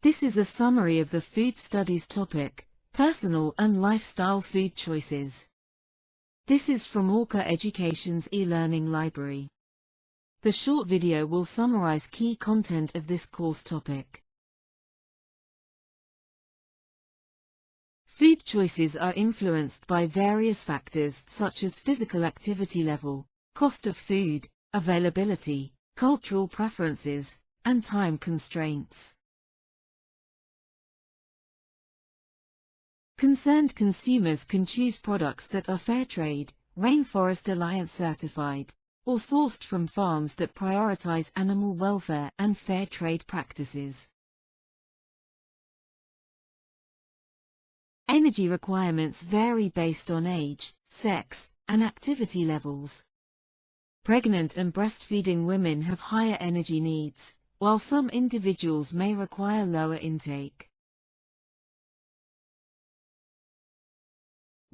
This is a summary of the food studies topic, personal and lifestyle food choices. This is from ORCA Education's e-learning library. The short video will summarize key content of this course topic. Food choices are influenced by various factors such as physical activity level, cost of food, availability, cultural preferences, and time constraints. Concerned consumers can choose products that are fair trade, Rainforest Alliance certified, or sourced from farms that prioritize animal welfare and fair trade practices. Energy requirements vary based on age, sex, and activity levels. Pregnant and breastfeeding women have higher energy needs, while some individuals may require lower intake.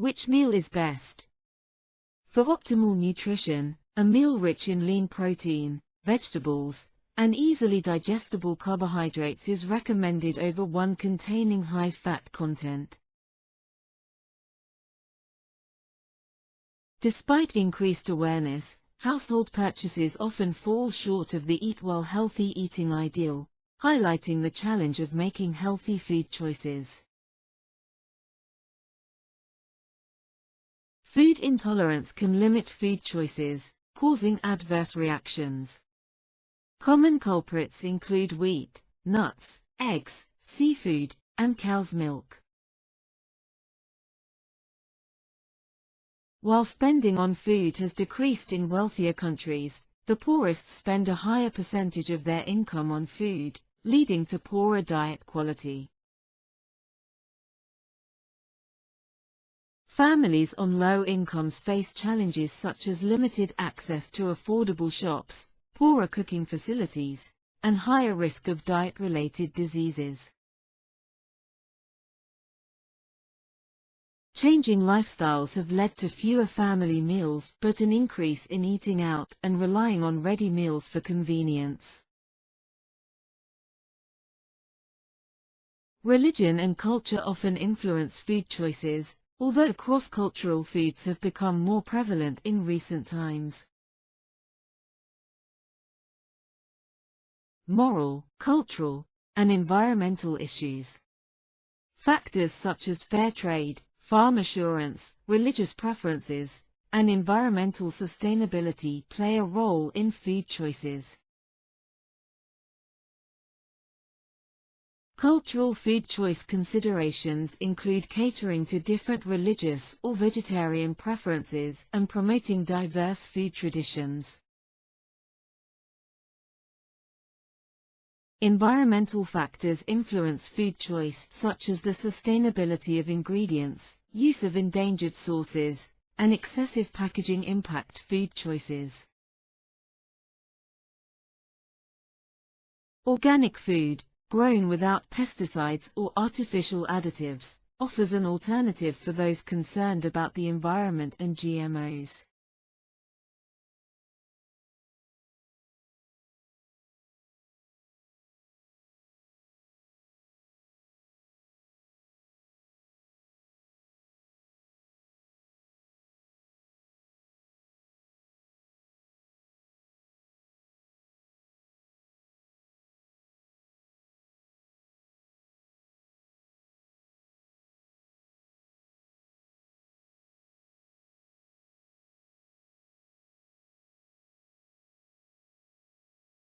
Which meal is best? For optimal nutrition, a meal rich in lean protein, vegetables, and easily digestible carbohydrates is recommended over one containing high fat content. Despite increased awareness, household purchases often fall short of the Eat Well healthy eating ideal, highlighting the challenge of making healthy food choices. Food intolerance can limit food choices, causing adverse reactions. Common culprits include wheat, nuts, eggs, seafood, and cow's milk. While spending on food has decreased in wealthier countries, the poorest spend a higher percentage of their income on food, leading to poorer diet quality. Families on low incomes face challenges such as limited access to affordable shops, poorer cooking facilities, and higher risk of diet-related diseases. Changing lifestyles have led to fewer family meals but an increase in eating out and relying on ready meals for convenience. Religion and culture often influence food choices, although cross-cultural foods have become more prevalent in recent times. Moral, cultural, and environmental issues. Factors such as fair trade, farm assurance, religious preferences, and environmental sustainability play a role in food choices. Cultural food choice considerations include catering to different religious or vegetarian preferences and promoting diverse food traditions. Environmental factors influence food choice, such as the sustainability of ingredients, use of endangered sources, and excessive packaging impact food choices. Organic food, grown without pesticides or artificial additives, offers an alternative for those concerned about the environment and GMOs.